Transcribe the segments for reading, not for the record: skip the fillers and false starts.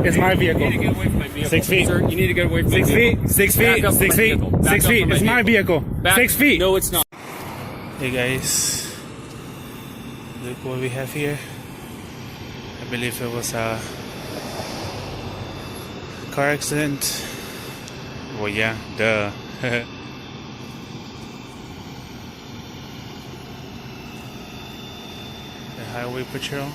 It's my vehicle. You need to get away from my vehicle. 6 feet. Sir, you need to get away from my 6 vehicle. feet. 6 Back feet. up from 6 my feet. vehicle. Back 6 up feet. from my It's my vehicle. Back- 6 feet. No, it's not. Hey guys, look what we have here. I believe it was a car accident. Well, yeah, duh. The highway patrol.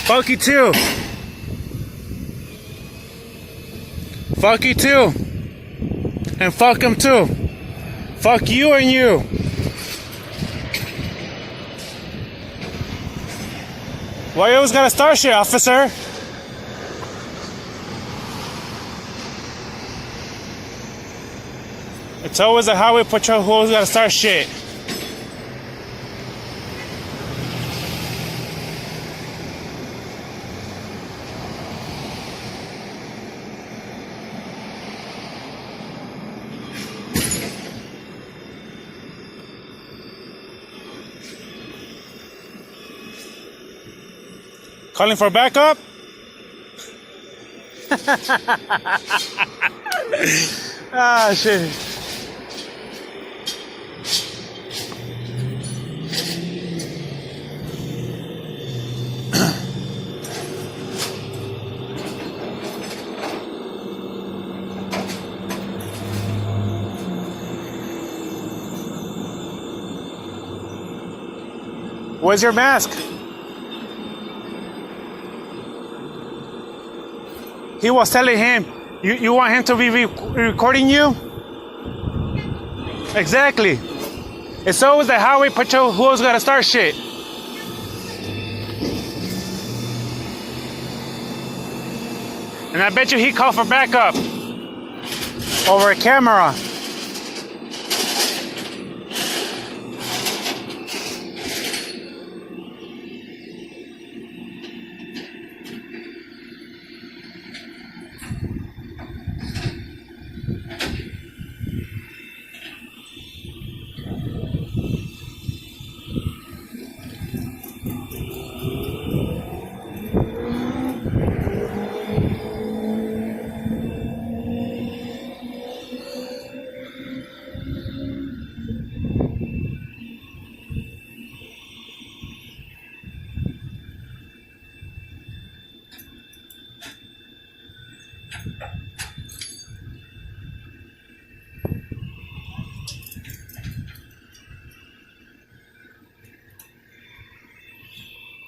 Fuck you too. Fuck you too. And fuck him too. Fuck you and you. Why you always gotta start shit, officer? It's always the highway patrol who always gotta start shit. Calling for backup? Ah, shit. Where's your mask? He was telling him, you want him to be recording you? Exactly. It's always the highway patrol who's gotta start shit. And I bet you he called for backup over a camera.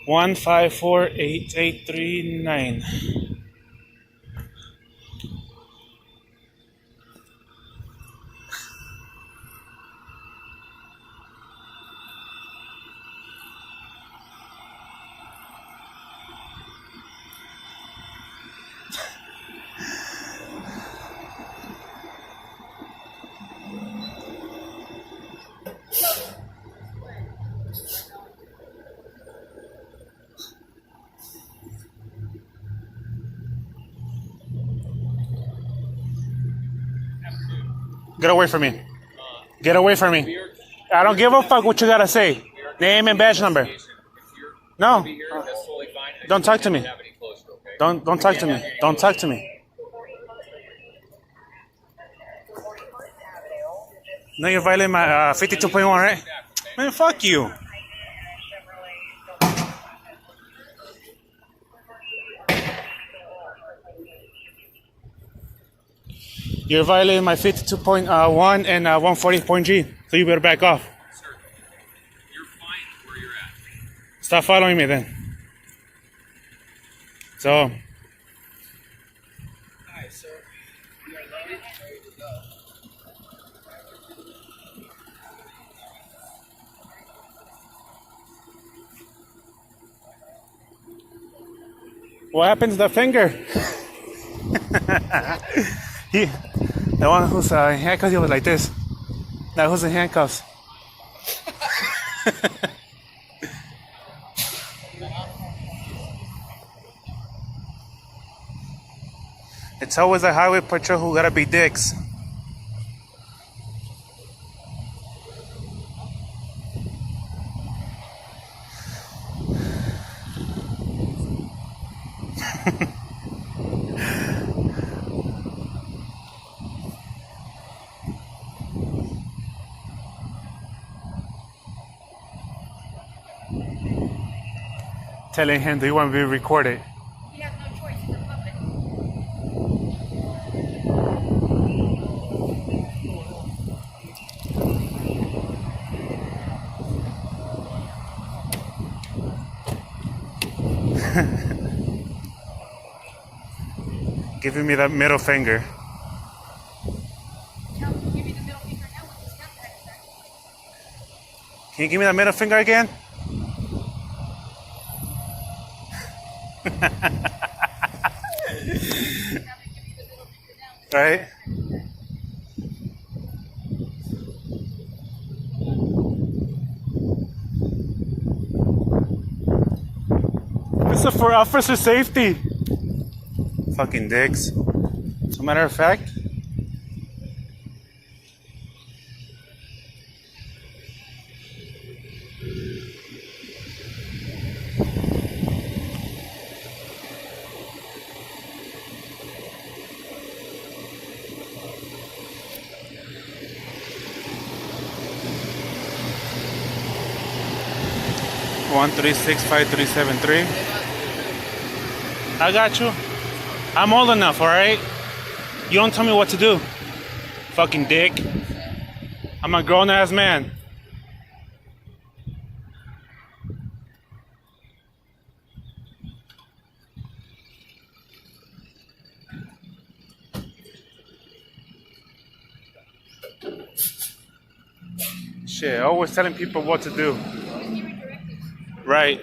One 548 839. Get away from me. Get away from me. I don't give a fuck what you gotta say. Name and badge number. No. Don't talk to me. Don't talk to me. Don't talk to me. No, you're violating my 52.1, right? Man, fuck you. You're violating my 52.1 and 140.G, so you better back off. Sir, you're fine where you're at. Stop following me then. So. Alright, sir. We are loaded and ready to go. What happened to the finger? The one who's in handcuffs, he was like this. Now who's in handcuffs? It's always the highway patrol who gotta be dicks. Telling him, do you want to be recorded? He has no choice. He's a puppet. Giving me that middle finger. Tell him to give you the middle finger now with the step extra. Can you give me that middle finger again? Right? This is for officer safety. Fucking dicks. As a matter of fact, one 365 373. I got you. I'm old enough, alright? You don't tell me what to do. Fucking dick. I'm a grown ass man. Shit, always telling people what to do. Right.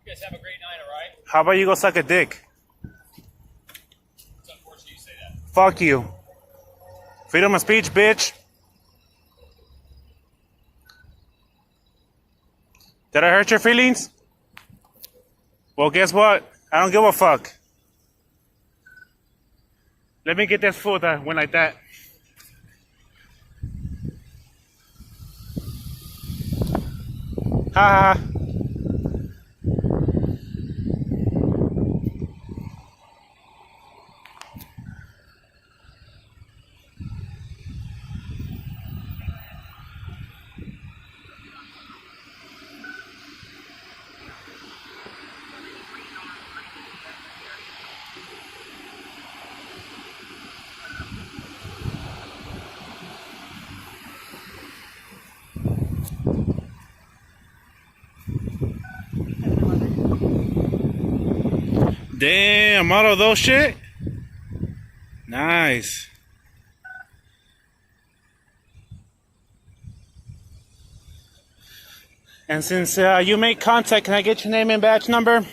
You guys have a great night, all right? How about you go suck a dick? It's unfortunate you say that. Fuck you. Freedom of speech, bitch. Did I hurt your feelings? Well, guess what? I don't give a fuck. Let me get this food that went like that. Ha ha. Damn, all of those shit? Nice. And since you make contact, can I get your name and badge number?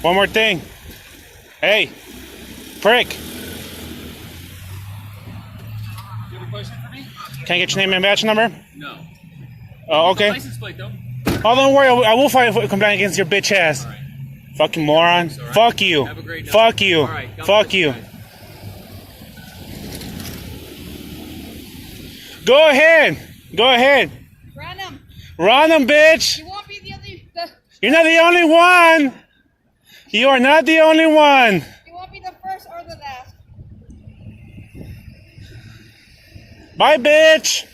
One more thing. Hey, prick. You have a question for me? Can I get your name and badge number? No. Oh, okay. License plate, though. Oh, don't worry. I will file a complaint against your bitch ass. All right. Fucking moron. All right. Fuck you. Have a great night. Fuck you. All right. God Fuck bless you. guys. Go ahead. Go ahead. Run them. Run them, bitch. You won't be the other. You're not the only one. You are not the only one. You won't be the first or the last. Bye, bitch.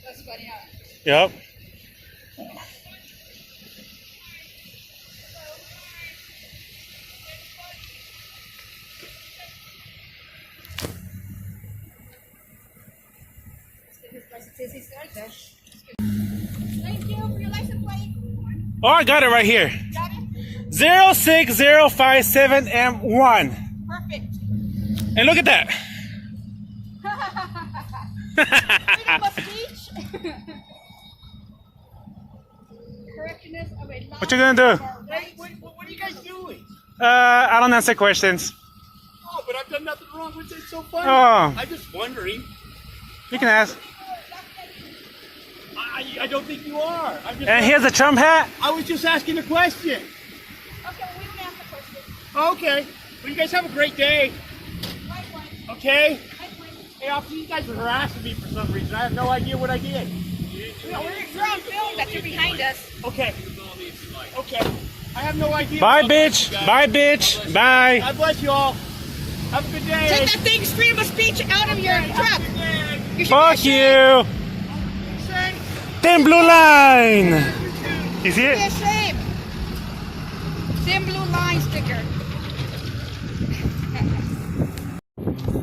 That's funny. Huh? Yep. Thank you for your license plate. Oh, I got it right here. Got it? 06057M1. Perfect. And look at that. Freedom of speech. Correctness of a law. What you gonna do? Hey, what are you guys doing? I don't answer questions. Oh, but I've done nothing wrong. What's it so funny? Oh. I'm just wondering. You can ask. I don't think you are. I'm just And here's a Trump hat. I was just asking a question. Okay, well, we don't ask the question. Okay. Well, you guys have a great day. Likewise. Okay? Likewise. Hey, officer, you guys are harassing me for some reason. I have no idea what I did. We're on film that you're behind us. Okay. Okay. I have no idea. Bye, bitch. Bye, bitch. Bye. God bless you all. Have a good day. Take that thing's freedom of speech out of your truck. You should Fuck be ashamed. you. Thin blue line. You see Be it? ashamed. Thin blue line sticker.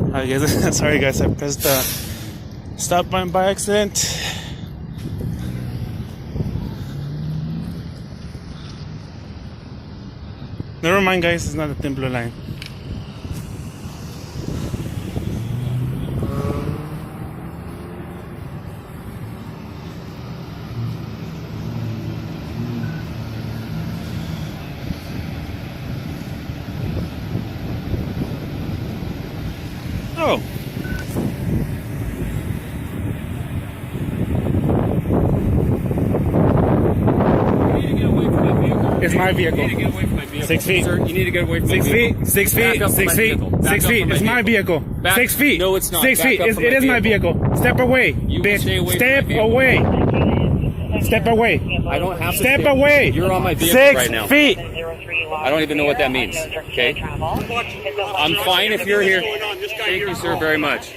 Alright, guys. Sorry, guys. I pressed the stop button by accident. Never mind, guys. It's not a thin blue line. Oh. It's my vehicle. 6 feet. Sir, you need to get away from 6 my vehicle. feet. 6 feet. Back up from 6 my feet. vehicle. Back 6 up feet. from my It's my vehicle. Back- 6 feet. No, it's not. 6 Back feet. up It from my is my vehicle. Step away, You bitch. stay away from Step my vehicle. away. Step away. I don't have to Step stay. away. You're on my vehicle 6 right now. feet. I don't even know what that means. Okay. I'm fine if you're here. Thank you, sir, very much.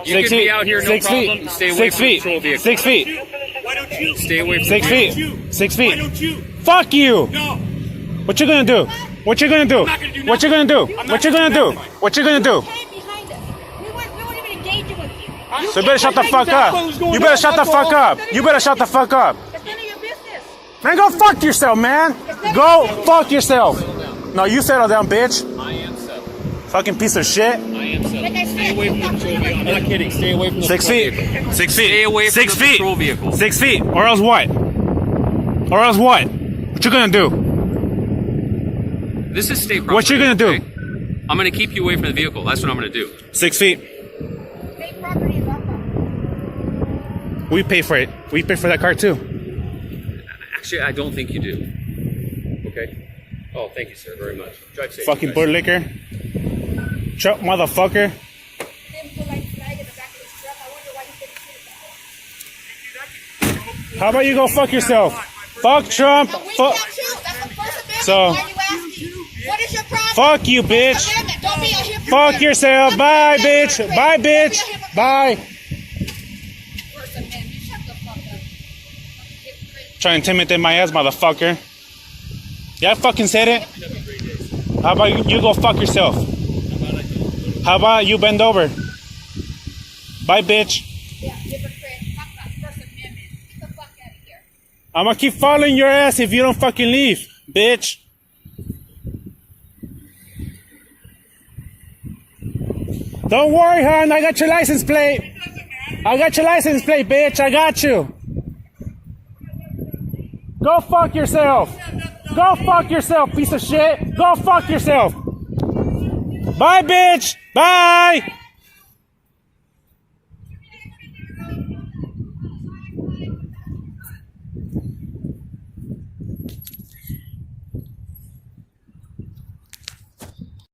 You 6 can feet. be out here, no 6 problem. feet. Stay away 6 from the feet. patrol vehicle. 6 feet. Why don't you? Stay away from 6 the feet. vehicle. 6 Why feet. don't you? Fuck you. No. What you gonna do? What you gonna do? not gonna do What you gonna do? I'm not What you gonna gonna do? do nothing. What you gonna do? Came behind us. We weren't even engaging with you. So you better shut the fuck up. You better shut the fuck up. You better shut the fuck up. It's none of your business. Man, go fuck yourself, man. Go fuck yourself. No, you settle down, bitch. I am settled. Fucking piece of shit. I am settled. Like I Stay said, away from the stop patrol vehicle. I'm not kidding. Stay away from the 6 patrol feet. vehicle. 6 feet. Stay away from 6 the feet. patrol vehicle. 6 feet. Or else what? Or else what? What you gonna do? This is state property. What you gonna do? okay? I'm going to keep you away from the vehicle. That's what I'm going to do. 6 feet. state property is our property. We pay for it. We pay for that car too. Actually, I don't think you do. Okay. Oh, thank you, sir, very much. Drive safe. Fucking you butt guys. liquor. Truck motherfucker. Thin blue line flag in the back of his truck. I wonder why he didn't see it. How about you go fuck yourself? Fuck Trump. Now, we Fuck. can't choose. That's the First Amendment. So- Why are you asking? What is your problem? Fuck you, bitch. First Amendment. Don't be a hypocrite. Fuck yourself. Bye, bitch. Bye, bitch. Bye. First Amendment. Shut the fuck up. Hypocrite. Try to intimidate my ass, motherfucker. Yeah, I fucking said it. How about you go fuck yourself? How about you bend over? Bye, bitch. Yeah, hypocrite. Talk about First Amendment. Get the fuck out of here. I'm gonna keep following your ass if you don't fucking leave, bitch. Don't worry, hon. I got your license plate. I got your license plate, bitch. I got you. Go fuck yourself. Go fuck yourself, piece of shit. Go fuck yourself. Bye, bitch. Bye.